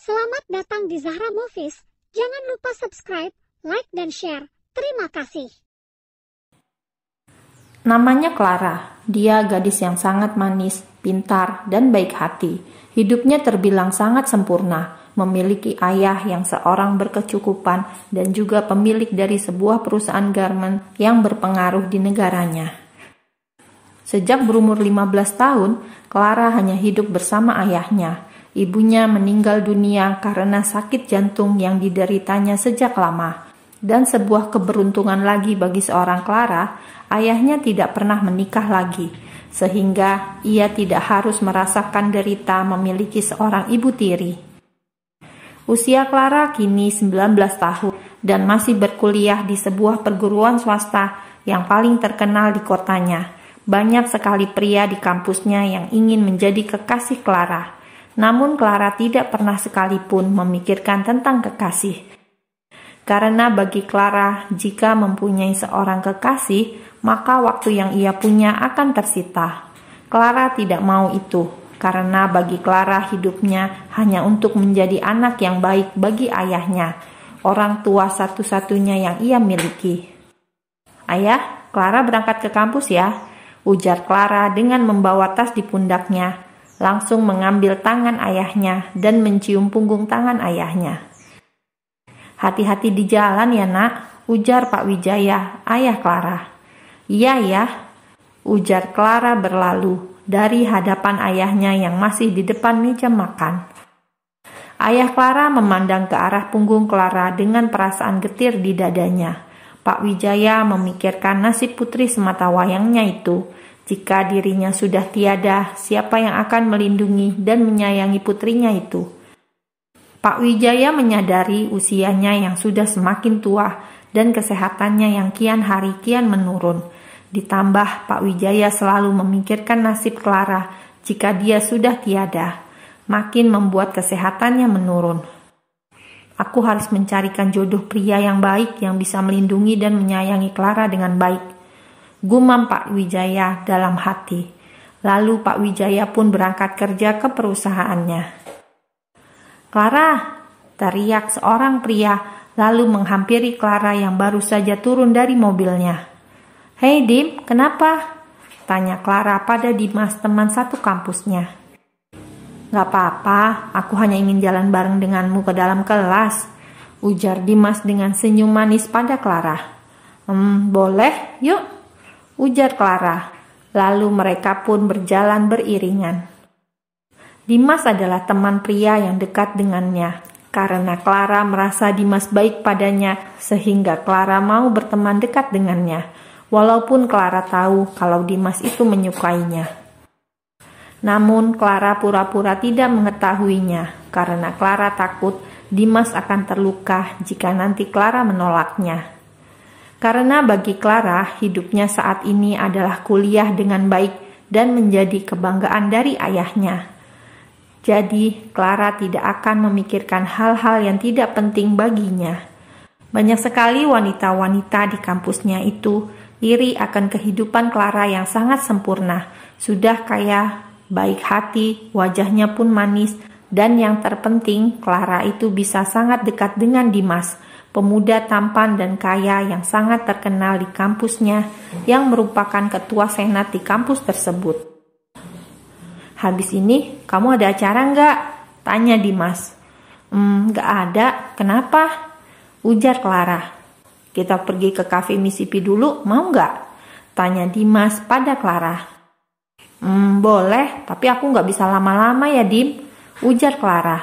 Selamat datang di Zahra Movies. Jangan lupa subscribe, like, dan share. Terima kasih. Namanya Clara. Dia gadis yang sangat manis, pintar, dan baik hati. Hidupnya terbilang sangat sempurna. Memiliki ayah yang seorang berkecukupan dan juga pemilik dari sebuah perusahaan garment yang berpengaruh di negaranya. Sejak berumur 15 tahun, Clara hanya hidup bersama ayahnya. Ibunya meninggal dunia karena sakit jantung yang dideritanya sejak lama. Dan sebuah keberuntungan lagi bagi seorang Clara, ayahnya tidak pernah menikah lagi, sehingga ia tidak harus merasakan derita memiliki seorang ibu tiri. Usia Clara kini 19 tahun dan masih berkuliah di sebuah perguruan swasta yang paling terkenal di kotanya. Banyak sekali pria di kampusnya yang ingin menjadi kekasih Clara. Namun Clara tidak pernah sekalipun memikirkan tentang kekasih. Karena bagi Clara, jika mempunyai seorang kekasih, maka waktu yang ia punya akan tersita. Clara tidak mau itu, karena bagi Clara hidupnya hanya untuk menjadi anak yang baik bagi ayahnya, orang tua satu-satunya yang ia miliki. "Ayah, Clara berangkat ke kampus ya," ujar Clara dengan membawa tas di pundaknya. Langsung mengambil tangan ayahnya dan mencium punggung tangan ayahnya. "Hati-hati di jalan ya nak," ujar Pak Wijaya, ayah Clara. "Iya ya," ujar Clara berlalu dari hadapan ayahnya yang masih di depan meja makan. Ayah Clara memandang ke arah punggung Clara dengan perasaan getir di dadanya. Pak Wijaya memikirkan nasib putri sematawayangnya itu. Jika dirinya sudah tiada, siapa yang akan melindungi dan menyayangi putrinya itu? Pak Wijaya menyadari usianya yang sudah semakin tua dan kesehatannya yang kian hari kian menurun. Ditambah Pak Wijaya selalu memikirkan nasib Clara jika dia sudah tiada, makin membuat kesehatannya menurun. "Aku harus mencarikan jodoh pria yang baik yang bisa melindungi dan menyayangi Clara dengan baik," gumam Pak Wijaya dalam hati. Lalu Pak Wijaya pun berangkat kerja ke perusahaannya. "Clara!" teriak seorang pria lalu menghampiri Clara yang baru saja turun dari mobilnya. "Hei Dim, kenapa?" tanya Clara pada Dimas, teman satu kampusnya. "Gak apa-apa, aku hanya ingin jalan bareng denganmu ke dalam kelas," ujar Dimas dengan senyum manis pada Clara. Boleh, yuk," ujar Clara. Lalu mereka pun berjalan beriringan. Dimas adalah teman pria yang dekat dengannya. Karena Clara merasa Dimas baik padanya, sehingga Clara mau berteman dekat dengannya. Walaupun Clara tahu kalau Dimas itu menyukainya. Namun Clara pura-pura tidak mengetahuinya, karena Clara takut Dimas akan terluka jika nanti Clara menolaknya. Karena bagi Clara, hidupnya saat ini adalah kuliah dengan baik dan menjadi kebanggaan dari ayahnya. Jadi, Clara tidak akan memikirkan hal-hal yang tidak penting baginya. Banyak sekali wanita-wanita di kampusnya itu iri akan kehidupan Clara yang sangat sempurna. Sudah kaya, baik hati, wajahnya pun manis, dan yang terpenting, Clara itu bisa sangat dekat dengan Dimas, pemuda tampan dan kaya yang sangat terkenal di kampusnya, yang merupakan ketua senat di kampus tersebut. "Habis ini, kamu ada acara nggak?" tanya Dimas. Nggak ada, kenapa?" ujar Clara. "Kita pergi ke kafe Mississippi dulu, mau nggak?" tanya Dimas pada Clara. Boleh, tapi aku nggak bisa lama-lama ya Dim," ujar Clara.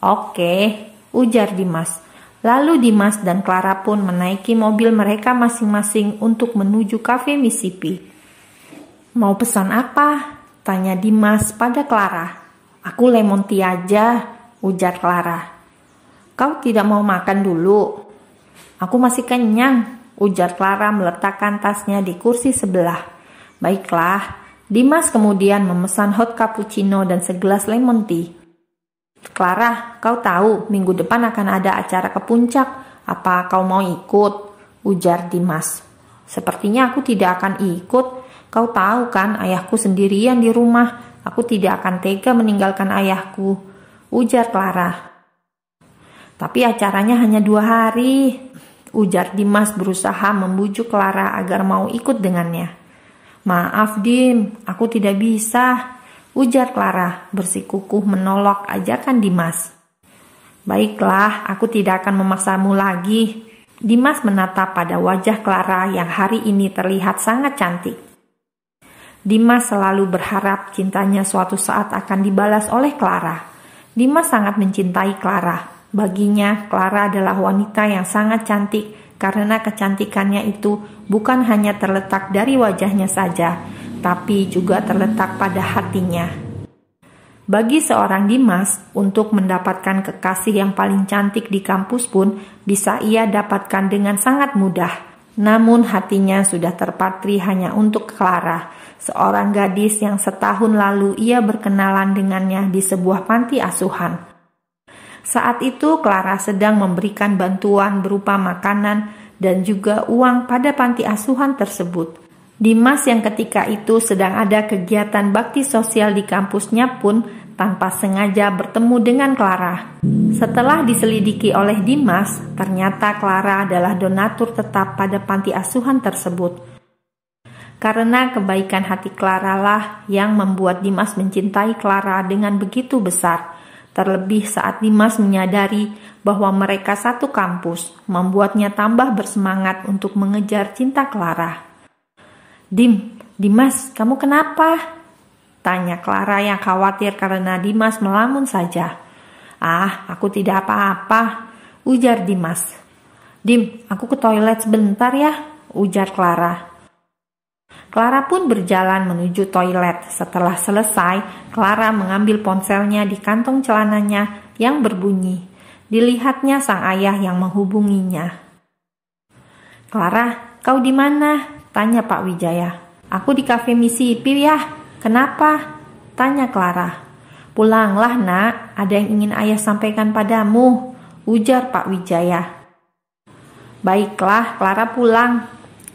"Oke," ujar Dimas. Lalu Dimas dan Clara pun menaiki mobil mereka masing-masing untuk menuju kafe Mississippi. "Mau pesan apa?" tanya Dimas pada Clara. "Aku lemon tea aja," ujar Clara. "Kau tidak mau makan dulu?" "Aku masih kenyang," ujar Clara meletakkan tasnya di kursi sebelah. "Baiklah." Dimas kemudian memesan hot cappuccino dan segelas lemon tea. "Clara, kau tahu minggu depan akan ada acara ke puncak. Apa kau mau ikut?" ujar Dimas. "Sepertinya aku tidak akan ikut. Kau tahu kan ayahku sendirian di rumah. Aku tidak akan tega meninggalkan ayahku," ujar Clara. Tapi acaranya hanya 2 hari, ujar Dimas berusaha membujuk Clara agar mau ikut dengannya. Maaf Dim, aku tidak bisa, ujar Clara bersikukuh menolak ajakan Dimas. Baiklah, aku tidak akan memaksamu lagi. Dimas menatap pada wajah Clara yang hari ini terlihat sangat cantik. Dimas selalu berharap cintanya suatu saat akan dibalas oleh Clara. Dimas sangat mencintai Clara. Baginya, Clara adalah wanita yang sangat cantik karena kecantikannya itu bukan hanya terletak dari wajahnya saja, tapi juga terletak pada hatinya. Bagi seorang Dimas, untuk mendapatkan kekasih yang paling cantik di kampus pun bisa ia dapatkan dengan sangat mudah. Namun hatinya sudah terpatri hanya untuk Clara, seorang gadis yang setahun lalu ia berkenalan dengannya di sebuah panti asuhan. Saat itu Clara sedang memberikan bantuan berupa makanan dan juga uang pada panti asuhan tersebut. Dimas yang ketika itu sedang ada kegiatan bakti sosial di kampusnya pun tanpa sengaja bertemu dengan Clara. Setelah diselidiki oleh Dimas, ternyata Clara adalah donatur tetap pada panti asuhan tersebut. Karena kebaikan hati Clara lah yang membuat Dimas mencintai Clara dengan begitu besar. Terlebih saat Dimas menyadari bahwa mereka satu kampus, membuatnya tambah bersemangat untuk mengejar cinta Clara. Dimas, kamu kenapa? Tanya Clara yang khawatir karena Dimas melamun saja. Aku tidak apa-apa, ujar Dimas. Aku ke toilet sebentar ya, ujar Clara. Clara pun berjalan menuju toilet. Setelah selesai, Clara mengambil ponselnya di kantong celananya yang berbunyi. Dilihatnya sang ayah yang menghubunginya. Clara, kau di mana? Tanya Pak Wijaya. Aku di kafe Mississippi ya. Kenapa? Tanya Clara. Pulanglah nak, ada yang ingin ayah sampaikan padamu, ujar Pak Wijaya. Baiklah, Clara pulang.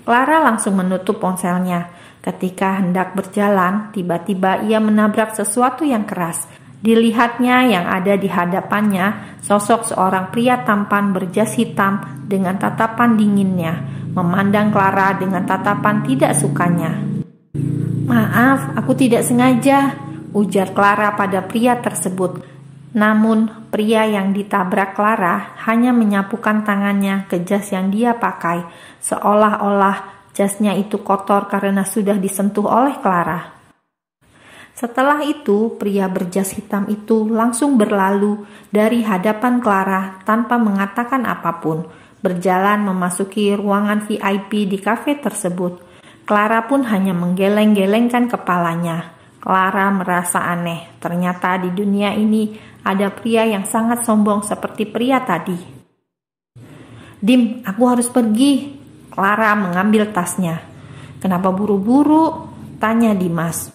Clara langsung menutup ponselnya. Ketika hendak berjalan, tiba-tiba ia menabrak sesuatu yang keras. Dilihatnya yang ada di hadapannya, sosok seorang pria tampan berjas hitam dengan tatapan dinginnya, memandang Clara dengan tatapan tidak sukanya. Maaf, aku tidak sengaja, ujar Clara pada pria tersebut. Namun, pria yang ditabrak Clara hanya menyapukan tangannya ke jas yang dia pakai, seolah-olah jasnya itu kotor karena sudah disentuh oleh Clara. Setelah itu, pria berjas hitam itu langsung berlalu dari hadapan Clara tanpa mengatakan apapun, berjalan memasuki ruangan VIP di kafe tersebut. Clara pun hanya menggeleng-gelengkan kepalanya. Clara merasa aneh, ternyata di dunia ini ada pria yang sangat sombong seperti pria tadi. Aku harus pergi. Clara mengambil tasnya. Kenapa buru-buru? Tanya Dimas.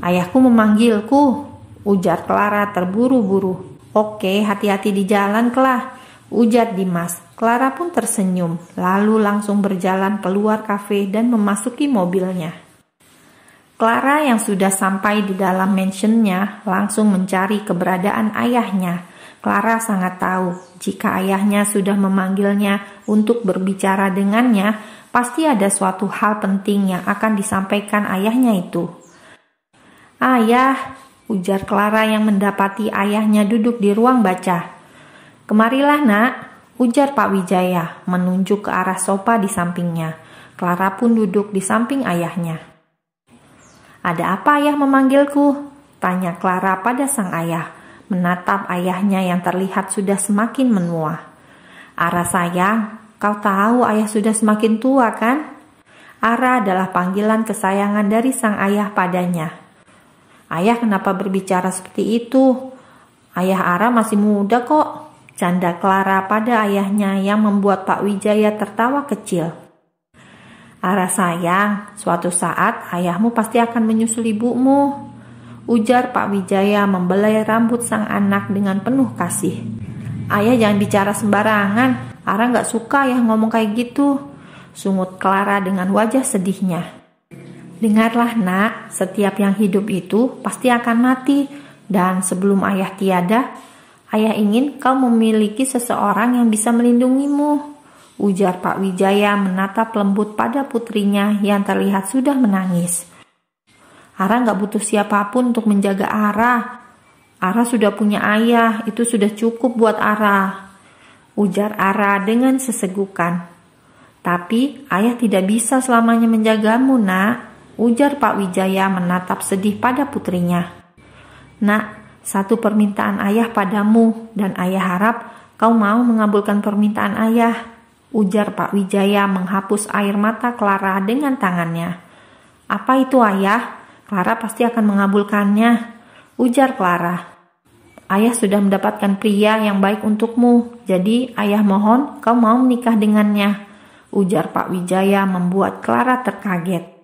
Ayahku memanggilku, ujar Clara terburu-buru. Oke, hati-hati di jalan, Clara, ujar Dimas. Clara pun tersenyum, lalu langsung berjalan keluar kafe dan memasuki mobilnya. Clara yang sudah sampai di dalam mansionnya langsung mencari keberadaan ayahnya. Clara sangat tahu jika ayahnya sudah memanggilnya untuk berbicara dengannya, pasti ada suatu hal penting yang akan disampaikan ayahnya itu. Ayah, ujar Clara yang mendapati ayahnya duduk di ruang baca. Kemarilah nak, ujar Pak Wijaya menunjuk ke arah sofa di sampingnya. Clara pun duduk di samping ayahnya. Ada apa ayah memanggilku? Tanya Clara pada sang ayah, menatap ayahnya yang terlihat sudah semakin menua. Ara sayang, kau tahu ayah sudah semakin tua kan? Ara adalah panggilan kesayangan dari sang ayah padanya. Ayah kenapa berbicara seperti itu? Ayah Ara masih muda kok, canda Clara pada ayahnya yang membuat Pak Wijaya tertawa kecil. Ara sayang, suatu saat ayahmu pasti akan menyusul ibumu, ujar Pak Wijaya membelai rambut sang anak dengan penuh kasih. Ayah jangan bicara sembarangan, Ara gak suka ya ngomong kayak gitu, sungut Clara dengan wajah sedihnya. Dengarlah nak, setiap yang hidup itu pasti akan mati, dan sebelum ayah tiada, Ayah ingin kau memiliki seseorang yang bisa melindungimu, ujar Pak Wijaya menatap lembut pada putrinya yang terlihat sudah menangis. Ara gak butuh siapapun untuk menjaga Ara. Ara sudah punya ayah, itu sudah cukup buat Ara, ujar Ara dengan sesegukan. Tapi ayah tidak bisa selamanya menjagamu, nak, ujar Pak Wijaya menatap sedih pada putrinya. Nak, satu permintaan ayah padamu, dan ayah harap kau mau mengabulkan permintaan ayah, ujar Pak Wijaya menghapus air mata Clara dengan tangannya. Apa itu ayah? Clara pasti akan mengabulkannya, ujar Clara. Ayah sudah mendapatkan pria yang baik untukmu, jadi ayah mohon kau mau menikah dengannya, ujar Pak Wijaya membuat Clara terkaget.